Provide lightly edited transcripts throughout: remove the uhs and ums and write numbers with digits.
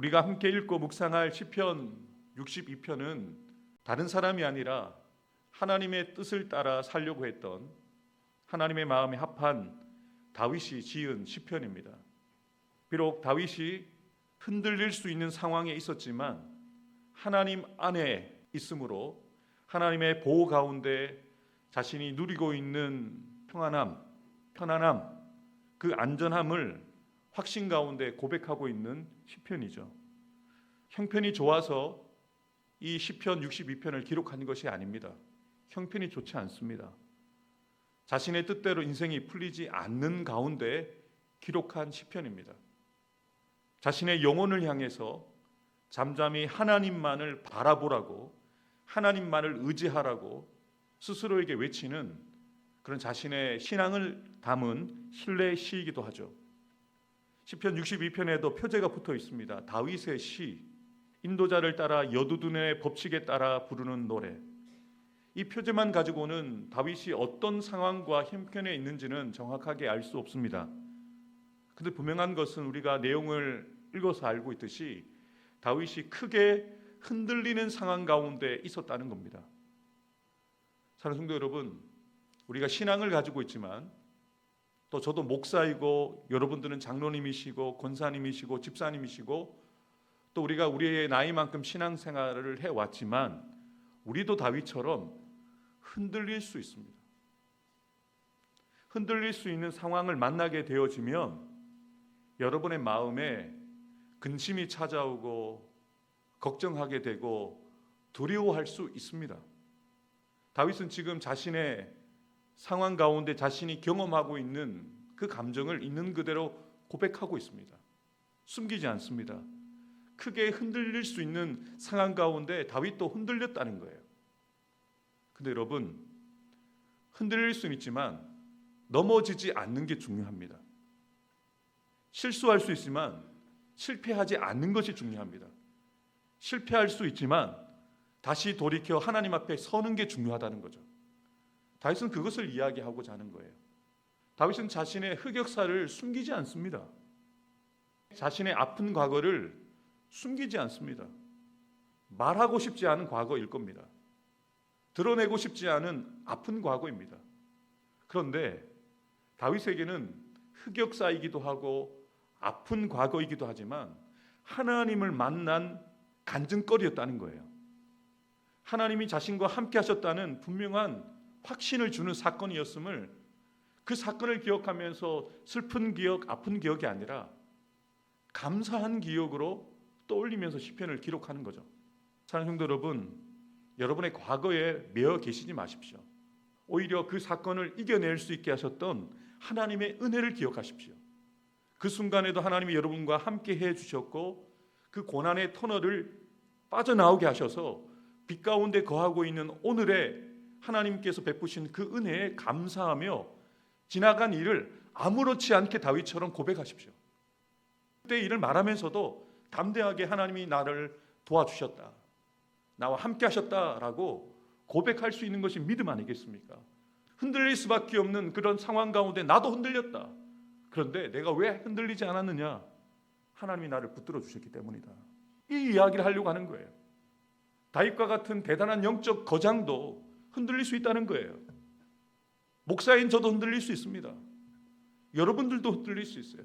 우리가 함께 읽고 묵상할 시편 62편은 다른 사람이 아니라 하나님의 뜻을 따라 살려고 했던 하나님의 마음에 합한 다윗이 지은 시편입니다. 비록 다윗이 흔들릴 수 있는 상황에 있었지만 하나님 안에 있으므로 하나님의 보호 가운데 자신이 누리고 있는 편안함, 그 안전함을 확신 가운데 고백하고 있는 시편이죠. 형편이 좋아서 이 시편 62편을 기록한 것이 아닙니다. 형편이 좋지 않습니다. 자신의 뜻대로 인생이 풀리지 않는 가운데 기록한 시편입니다. 자신의 영혼을 향해서 잠잠히 하나님만을 바라보라고, 하나님만을 의지하라고 스스로에게 외치는 그런 자신의 신앙을 담은 신뢰의 시이기도 하죠. 시편 62편에도 표제가 붙어 있습니다. 다윗의 시, 인도자를 따라 여두둔의 법칙에 따라 부르는 노래. 이 표제만 가지고는 다윗이 어떤 상황과 형편에 있는지는 정확하게 알 수 없습니다. 그런데 분명한 것은 우리가 내용을 읽어서 알고 있듯이 다윗이 크게 흔들리는 상황 가운데 있었다는 겁니다. 사랑하는 성도 여러분, 우리가 신앙을 가지고 있지만 또 저도 목사이고 여러분들은 장로님이시고 권사님이시고 집사님이시고 또 우리가 우리의 나이만큼 신앙생활을 해왔지만 우리도 다윗처럼 흔들릴 수 있습니다. 흔들릴 수 있는 상황을 만나게 되어지면 여러분의 마음에 근심이 찾아오고 걱정하게 되고 두려워할 수 있습니다. 다윗은 지금 자신의 상황 가운데 자신이 경험하고 있는 그 감정을 있는 그대로 고백하고 있습니다. 숨기지 않습니다. 크게 흔들릴 수 있는 상황 가운데 다윗도 흔들렸다는 거예요. 근데 여러분, 흔들릴 수는 있지만 넘어지지 않는 게 중요합니다. 실수할 수 있지만 실패하지 않는 것이 중요합니다. 실패할 수 있지만 다시 돌이켜 하나님 앞에 서는 게 중요하다는 거죠. 다윗은 그것을 이야기하고자 하는 거예요. 다윗은 자신의 흑역사를 숨기지 않습니다. 자신의 아픈 과거를 숨기지 않습니다. 말하고 싶지 않은 과거일 겁니다. 드러내고 싶지 않은 아픈 과거입니다. 그런데 다윗에게는 흑역사이기도 하고 아픈 과거이기도 하지만 하나님을 만난 간증거리였다는 거예요. 하나님이 자신과 함께 하셨다는 분명한 확신을 주는 사건이었음을, 그 사건을 기억하면서 슬픈 기억, 아픈 기억이 아니라 감사한 기억으로 떠올리면서 시편을 기록하는 거죠. 사랑하는 성도 여러분, 여러분의 과거에 매여 계시지 마십시오. 오히려 그 사건을 이겨낼 수 있게 하셨던 하나님의 은혜를 기억하십시오. 그 순간에도 하나님이 여러분과 함께 해주셨고 그 고난의 터널을 빠져나오게 하셔서 빛 가운데 거하고 있는 오늘의 하나님께서 베푸신 그 은혜에 감사하며 지나간 일을 아무렇지 않게 다윗처럼 고백하십시오. 그때 일을 말하면서도 담대하게 하나님이 나를 도와주셨다, 나와 함께 하셨다라고 고백할 수 있는 것이 믿음 아니겠습니까? 흔들릴 수밖에 없는 그런 상황 가운데 나도 흔들렸다. 그런데 내가 왜 흔들리지 않았느냐? 하나님이 나를 붙들어 주셨기 때문이다. 이 이야기를 하려고 하는 거예요. 다윗과 같은 대단한 영적 거장도 흔들릴 수 있다는 거예요. 목사인 저도 흔들릴 수 있습니다. 여러분들도 흔들릴 수 있어요.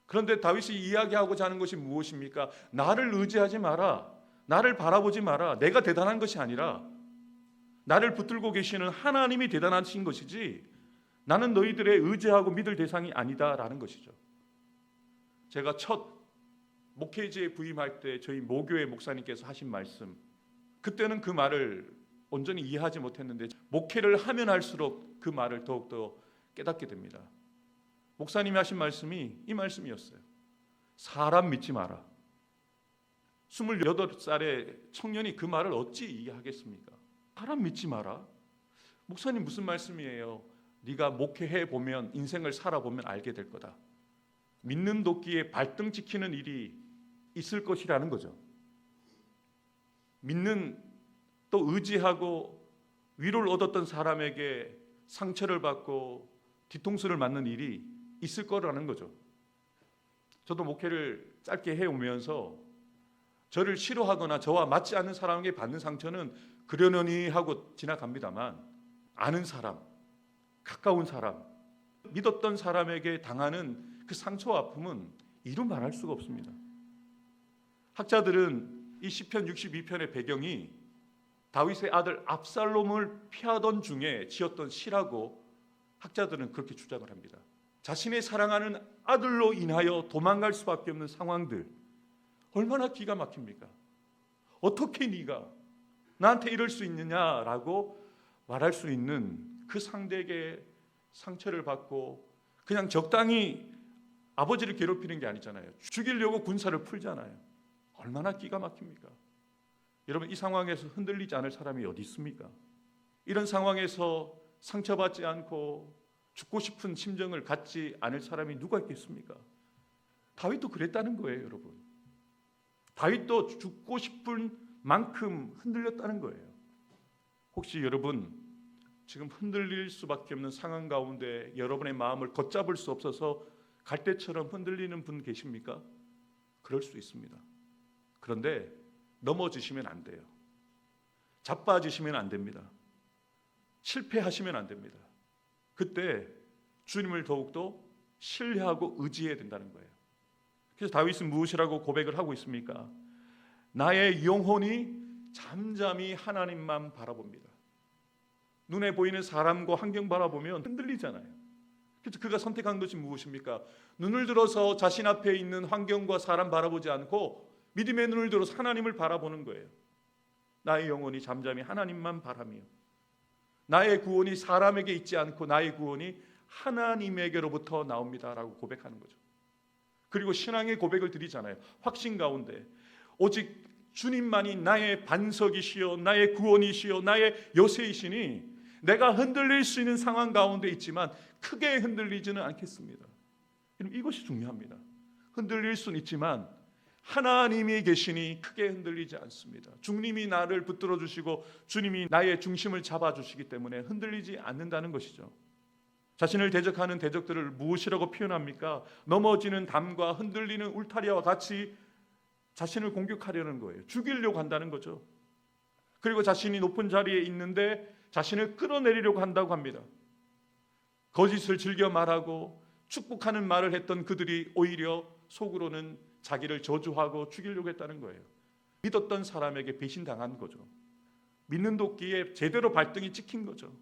그런데 다윗이 이야기하고자 하는 것이 무엇입니까? 나를 의지하지 마라, 나를 바라보지 마라. 내가 대단한 것이 아니라 나를 붙들고 계시는 하나님이 대단하신 것이지 나는 너희들의 의지하고 믿을 대상이 아니다라는 것이죠. 제가 첫 목회지에 부임할 때 저희 모교회 목사님께서 하신 말씀, 그때는 그 말을 온전히 이해하지 못했는데 목회를 하면 할수록 그 말을 더욱더 깨닫게 됩니다. 목사님이 하신 말씀이 이 말씀이었어요. 사람 믿지 마라. 28살의 청년이 그 말을 어찌 이해하겠습니까? 사람 믿지 마라? 목사님 무슨 말씀이에요? 네가 목회해 보면, 인생을 살아보면 알게 될 거다. 믿는 도끼에 발등 찍히는 일이 있을 것이라는 거죠. 믿는, 또 의지하고 위로를 얻었던 사람에게 상처를 받고 뒤통수를 맞는 일이 있을 거라는 거죠. 저도 목회를 짧게 해오면서 저를 싫어하거나 저와 맞지 않는 사람에게 받는 상처는 그러려니 하고 지나갑니다만, 아는 사람, 가까운 사람, 믿었던 사람에게 당하는 그 상처와 아픔은 이루 말할 수가 없습니다. 학자들은 이 시편 62편의 배경이 다윗의 아들 압살롬을 피하던 중에 지었던 시라고 학자들은 그렇게 주장을 합니다. 자신의 사랑하는 아들로 인하여 도망갈 수밖에 없는 상황들, 얼마나 기가 막힙니까? 어떻게 네가 나한테 이럴 수 있느냐라고 말할 수 있는 그 상대에게 상처를 받고 그냥 적당히 아버지를 괴롭히는 게 아니잖아요. 죽이려고 군사를 풀잖아요. 얼마나 기가 막힙니까? 여러분, 이 상황에서 흔들리지 않을 사람이 어디 있습니까? 이런 상황에서 상처받지 않고 죽고 싶은 심정을 갖지 않을 사람이 누가 있겠습니까? 다윗도 그랬다는 거예요, 여러분. 다윗도 죽고 싶은 만큼 흔들렸다는 거예요. 혹시 여러분 지금 흔들릴 수밖에 없는 상황 가운데 여러분의 마음을 걷잡을 수 없어서 갈대처럼 흔들리는 분 계십니까? 그럴 수 있습니다. 그런데 넘어지시면 안 돼요. 자빠지시면 안 됩니다. 실패하시면 안 됩니다. 그때 주님을 더욱더 신뢰하고 의지해야 된다는 거예요. 그래서 다윗은 무엇이라고 고백을 하고 있습니까? 나의 영혼이 잠잠히 하나님만 바라봅니다. 눈에 보이는 사람과 환경 바라보면 흔들리잖아요. 그래서 그가 선택한 것이 무엇입니까? 눈을 들어서 자신 앞에 있는 환경과 사람 바라보지 않고 믿음의 눈을 들어서 하나님을 바라보는 거예요. 나의 영혼이 잠잠히 하나님만 바라며 나의 구원이 사람에게 있지 않고 나의 구원이 하나님에게로부터 나옵니다라고 고백하는 거죠. 그리고 신앙의 고백을 드리잖아요. 확신 가운데 오직 주님만이 나의 반석이시여 나의 구원이시여 나의 요새이시니 내가 흔들릴 수 있는 상황 가운데 있지만 크게 흔들리지는 않겠습니다. 이것이 중요합니다. 흔들릴 수는 있지만 하나님이 계시니 크게 흔들리지 않습니다. 주님이 나를 붙들어 주시고 주님이 나의 중심을 잡아 주시기 때문에 흔들리지 않는다는 것이죠. 자신을 대적하는 대적들을 무엇이라고 표현합니까? 넘어지는 담과 흔들리는 울타리와 같이 자신을 공격하려는 거예요. 죽이려고 한다는 거죠. 그리고 자신이 높은 자리에 있는데 자신을 끌어내리려고 한다고 합니다. 거짓을 즐겨 말하고 축복하는 말을 했던 그들이 오히려 속으로는 자기를 저주하고 죽이려고 했다는 거예요. 믿었던 사람에게 배신당한 거죠. 믿는 도끼에 제대로 발등이 찍힌 거죠.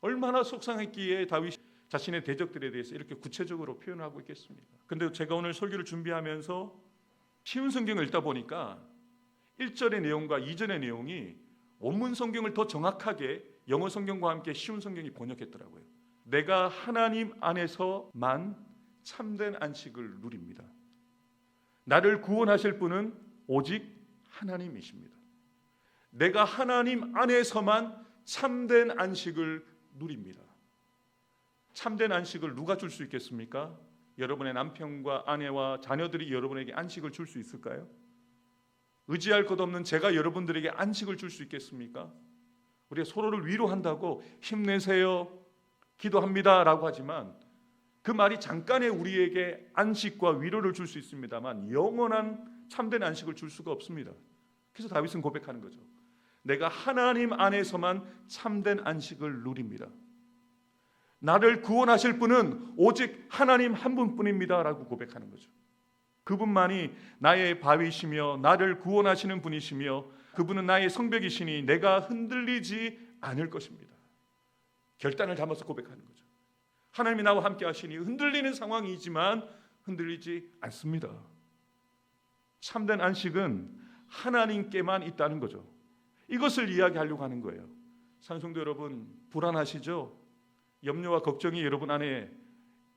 얼마나 속상했기에 다윗이 자신의 대적들에 대해서 이렇게 구체적으로 표현하고 있겠습니까? 근데 제가 오늘 설교를 준비하면서 쉬운 성경을 읽다 보니까 1절의 내용과 2절의 내용이 원문 성경을 더 정확하게 영어 성경과 함께 쉬운 성경이 번역했더라고요. 내가 하나님 안에서만 참된 안식을 누립니다. 나를 구원하실 분은 오직 하나님이십니다. 내가 하나님 안에서만 참된 안식을 누립니다. 참된 안식을 누가 줄 수 있겠습니까? 여러분의 남편과 아내와 자녀들이 여러분에게 안식을 줄 수 있을까요? 의지할 것 없는 제가 여러분들에게 안식을 줄 수 있겠습니까? 우리가 서로를 위로한다고 힘내세요, 기도합니다 라고 하지만 그 말이 잠깐의 우리에게 안식과 위로를 줄 수 있습니다만 영원한 참된 안식을 줄 수가 없습니다. 그래서 다윗은 고백하는 거죠. 내가 하나님 안에서만 참된 안식을 누립니다. 나를 구원하실 분은 오직 하나님 한 분뿐입니다 라고 고백하는 거죠. 그분만이 나의 바위시며 나를 구원하시는 분이시며 그분은 나의 성벽이시니 내가 흔들리지 않을 것입니다. 결단을 담아서 고백하는 거죠. 하나님이 나와 함께 하시니 흔들리는 상황이지만 흔들리지 않습니다. 참된 안식은 하나님께만 있다는 거죠. 이것을 이야기하려고 하는 거예요. 산성도 여러분, 불안하시죠? 염려와 걱정이 여러분 안에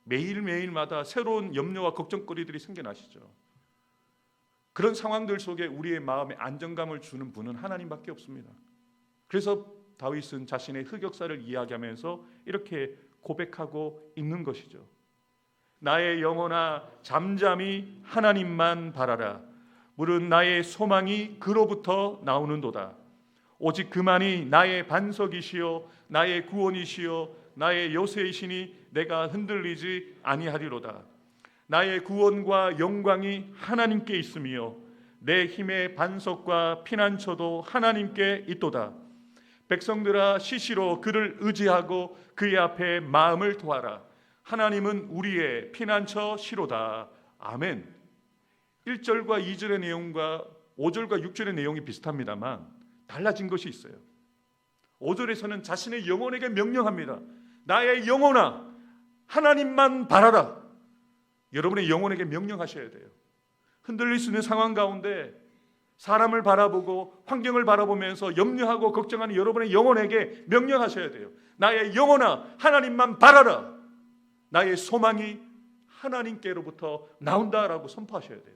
매일매일마다 새로운 염려와 걱정거리들이 생겨나시죠. 그런 상황들 속에 우리의 마음에 안정감을 주는 분은 하나님밖에 없습니다. 그래서 다윗은 자신의 흑역사를 이야기하면서 이렇게 고백하고 있는 것이죠. 나의 영혼아 잠잠히 하나님만 바라라. 물은 나의 소망이 그로부터 나오는도다. 오직 그만이 나의 반석이시요 나의 구원이시요 나의 요새이시니 내가 흔들리지 아니하리로다. 나의 구원과 영광이 하나님께 있으며 내 힘의 반석과 피난처도 하나님께 있도다. 백성들아 시시로 그를 의지하고 그의 앞에 마음을 도하라. 하나님은 우리의 피난처 시로다. 아멘. 1절과 2절의 내용과 5절과 6절의 내용이 비슷합니다만 달라진 것이 있어요. 5절에서는 자신의 영혼에게 명령합니다. 나의 영혼아, 하나님만 바라라. 여러분의 영혼에게 명령하셔야 돼요. 흔들릴 수 있는 상황 가운데 사람을 바라보고 환경을 바라보면서 염려하고 걱정하는 여러분의 영혼에게 명령하셔야 돼요. 나의 영혼아, 하나님만 바라라. 나의 소망이 하나님께로부터 나온다라고 선포하셔야 돼요.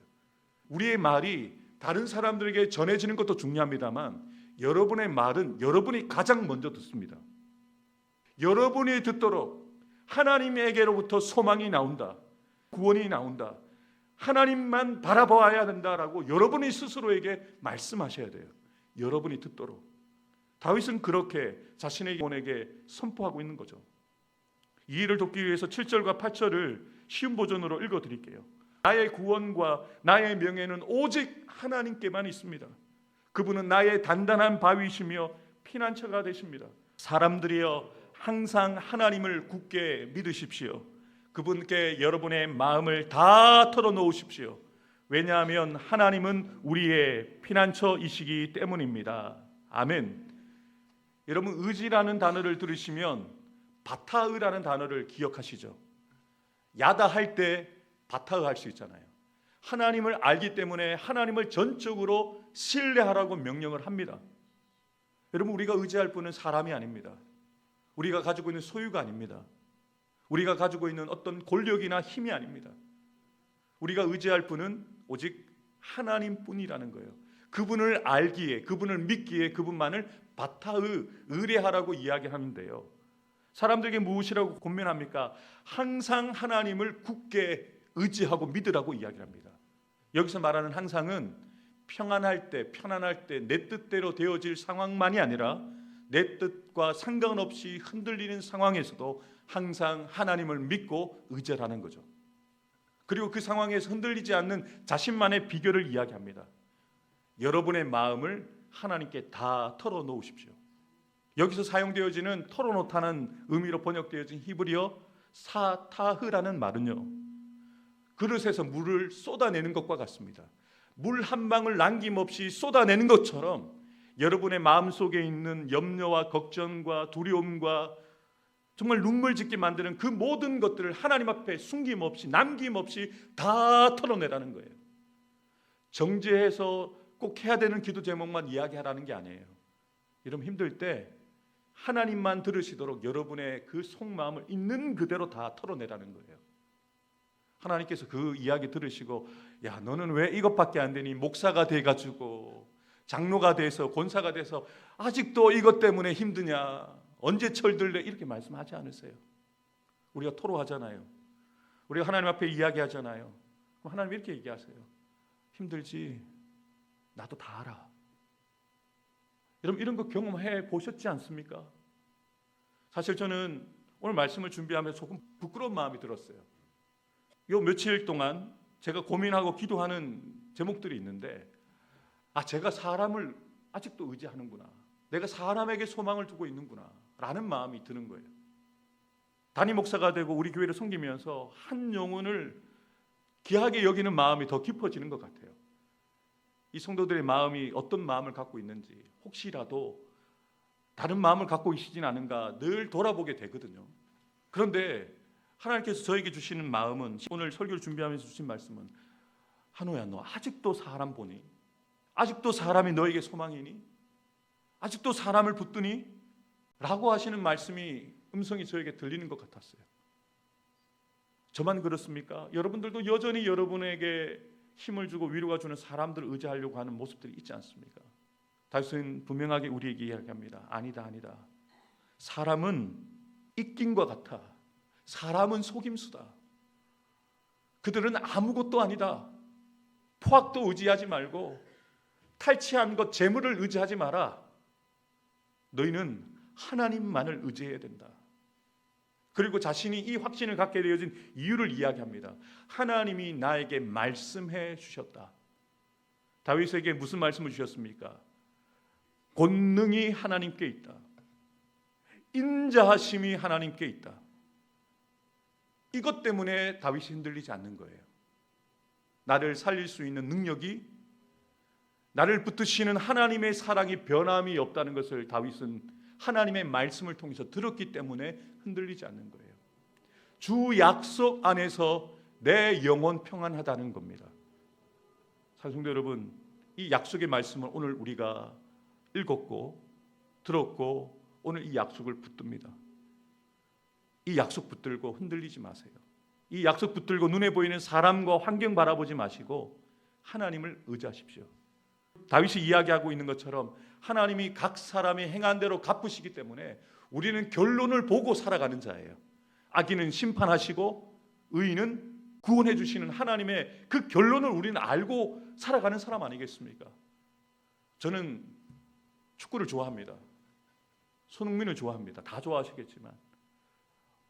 우리의 말이 다른 사람들에게 전해지는 것도 중요합니다만 여러분의 말은 여러분이 가장 먼저 듣습니다. 여러분이 듣도록 하나님에게로부터 소망이 나온다, 구원이 나온다, 하나님만 바라보아야 된다라고 여러분이 스스로에게 말씀하셔야 돼요. 여러분이 듣도록. 다윗은 그렇게 자신의 영혼에게 선포하고 있는 거죠. 이 일을 돕기 위해서 7절과 8절을 쉬운 버전으로 읽어드릴게요. 나의 구원과 나의 명예는 오직 하나님께만 있습니다. 그분은 나의 단단한 바위이시며 피난처가 되십니다. 사람들이여 항상 하나님을 굳게 믿으십시오. 그분께 여러분의 마음을 다 털어놓으십시오. 왜냐하면 하나님은 우리의 피난처이시기 때문입니다. 아멘. 여러분, 의지라는 단어를 들으시면 바타흐라는 단어를 기억하시죠? 야다할 때 바타흐 할 수 있잖아요. 하나님을 알기 때문에 하나님을 전적으로 신뢰하라고 명령을 합니다. 여러분, 우리가 의지할 분은 사람이 아닙니다. 우리가 가지고 있는 소유가 아닙니다. 우리가 가지고 있는 어떤 권력이나 힘이 아닙니다. 우리가 의지할 분은 오직 하나님뿐이라는 거예요. 그분을 알기에, 그분을 믿기에 그분만을 바타흐, 의뢰하라고 이야기하는데요. 사람들에게 무엇이라고 권면합니까? 항상 하나님을 굳게 의지하고 믿으라고 이야기합니다. 여기서 말하는 항상은 평안할 때, 편안할 때 내 뜻대로 되어질 상황만이 아니라 내 뜻과 상관없이 흔들리는 상황에서도 항상 하나님을 믿고 의지하는 거죠. 그리고 그 상황에서 흔들리지 않는 자신만의 비결을 이야기합니다. 여러분의 마음을 하나님께 다 털어놓으십시오. 여기서 사용되어지는 털어놓다는 의미로 번역되어진 히브리어 사타흐라는 말은요, 그릇에서 물을 쏟아내는 것과 같습니다. 물 한 방울 남김없이 쏟아내는 것처럼 여러분의 마음속에 있는 염려와 걱정과 두려움과 정말 눈물 짓게 만드는 그 모든 것들을 하나님 앞에 숨김없이 남김없이 다 털어내라는 거예요. 정죄해서 꼭 해야 되는 기도 제목만 이야기하라는 게 아니에요. 여러분, 힘들 때 하나님만 들으시도록 여러분의 그 속마음을 있는 그대로 다 털어내라는 거예요. 하나님께서 그 이야기 들으시고, 야, 너는 왜 이것밖에 안 되니? 목사가 돼가지고 장로가 돼서 권사가 돼서 아직도 이것 때문에 힘드냐? 언제 철들래? 이렇게 말씀하지 않으세요. 우리가 토로하잖아요. 우리가 하나님 앞에 이야기하잖아요. 그럼 하나님 이렇게 얘기하세요. 힘들지? 나도 다 알아. 여러분, 이런 거 경험해 보셨지 않습니까? 사실 저는 오늘 말씀을 준비하면서 조금 부끄러운 마음이 들었어요. 요 며칠 동안 제가 고민하고 기도하는 제목들이 있는데, 제가 사람을 아직도 의지하는구나, 내가 사람에게 소망을 두고 있는구나 라는 마음이 드는 거예요. 담임 목사가 되고 우리 교회를 섬기면서 한 영혼을 귀하게 여기는 마음이 더 깊어지는 것 같아요. 이 성도들의 마음이 어떤 마음을 갖고 있는지, 혹시라도 다른 마음을 갖고 계시진 않은가 늘 돌아보게 되거든요. 그런데 하나님께서 저에게 주시는 마음은, 오늘 설교를 준비하면서 주신 말씀은, 한호야, 너 아직도 사람 보니? 아직도 사람이 너에게 소망이니? 아직도 사람을 붙드니? 라고 하시는 말씀이, 음성이 저에게 들리는 것 같았어요. 저만 그렇습니까? 여러분들도 여전히 여러분에게 힘을 주고 위로가 주는 사람들을 의지하려고 하는 모습들이 있지 않습니까? 다윗은 분명하게 우리에게 이야기합니다. 아니다. 사람은 입김과 같아. 사람은 속임수다. 그들은 아무것도 아니다. 포악도 의지하지 말고 탈취한 것, 재물을 의지하지 마라. 너희는 하나님만을 의지해야 된다. 그리고 자신이 이 확신을 갖게 되어진 이유를 이야기합니다. 하나님이 나에게 말씀해 주셨다. 다윗에게 무슨 말씀을 주셨습니까? 권능이 하나님께 있다. 인자하심이 하나님께 있다. 이것 때문에 다윗이 흔들리지 않는 거예요. 나를 살릴 수 있는 능력이, 나를 붙드시는 하나님의 사랑이 변함이 없다는 것을 다윗은 하나님의 말씀을 통해서 들었기 때문에 흔들리지 않는 거예요. 주 약속 안에서 내 영혼 평안하다는 겁니다. 사랑성도 여러분, 이 약속의 말씀을 오늘 우리가 읽었고 들었고 오늘 이 약속을 붙듭니다. 이 약속 붙들고 흔들리지 마세요. 이 약속 붙들고 눈에 보이는 사람과 환경 바라보지 마시고 하나님을 의지하십시오. 다윗이 이야기하고 있는 것처럼 하나님이 각 사람이 행한 대로 갚으시기 때문에 우리는 결론을 보고 살아가는 자예요. 악인은 심판하시고 의인은 구원해 주시는 하나님의 그 결론을 우리는 알고 살아가는 사람 아니겠습니까? 저는 축구를 좋아합니다. 손흥민을 좋아합니다. 다 좋아하시겠지만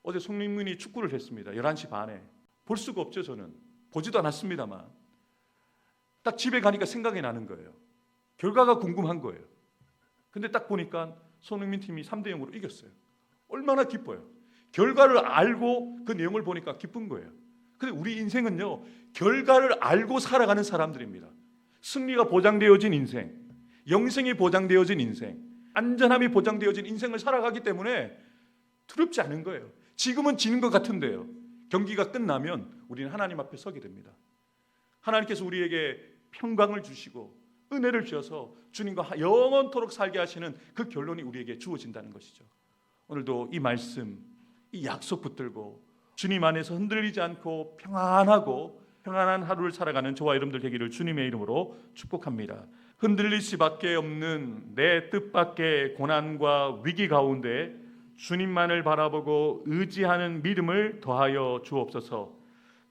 어제 손흥민이 축구를 했습니다. 11시 반에. 볼 수가 없죠. 저는 보지도 않았습니다만 딱 집에 가니까 생각이 나는 거예요. 결과가 궁금한 거예요. 근데 딱 보니까 손흥민 팀이 3대0으로 이겼어요. 얼마나 기뻐요. 결과를 알고 그 내용을 보니까 기쁜 거예요. 근데 우리 인생은요, 결과를 알고 살아가는 사람들입니다. 승리가 보장되어진 인생, 영생이 보장되어진 인생, 안전함이 보장되어진 인생을 살아가기 때문에 두렵지 않은 거예요. 지금은 지는 것 같은데요, 경기가 끝나면 우리는 하나님 앞에 서게 됩니다. 하나님께서 우리에게 평강을 주시고 은혜를 주셔서 주님과 영원토록 살게 하시는 그 결론이 우리에게 주어진다는 것이죠. 오늘도 이 말씀, 이 약속 붙들고 주님 안에서 흔들리지 않고 평안한 하루를 살아가는 저와 여러분들 되기를 주님의 이름으로 축복합니다. 흔들릴 수밖에 없는 내 뜻밖의 고난과 위기 가운데 주님만을 바라보고 의지하는 믿음을 더하여 주옵소서.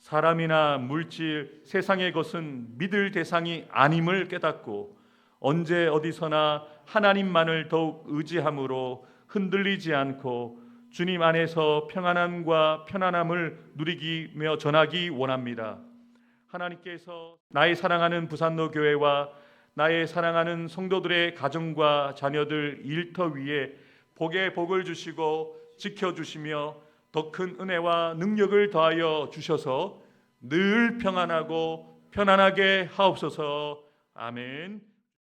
사람이나 물질, 세상의 것은 믿을 대상이 아님을 깨닫고 언제 어디서나 하나님만을 더욱 의지함으로 흔들리지 않고 주님 안에서 평안함과 편안함을 누리며 전하기 원합니다. 하나님께서 나의 사랑하는 부산로 교회와 나의 사랑하는 성도들의 가정과 자녀들 일터 위에 복의 복을 주시고 지켜주시며 더 큰 은혜와 능력을 더하여 주셔서 늘 평안하고 편안하게 하옵소서. 아멘.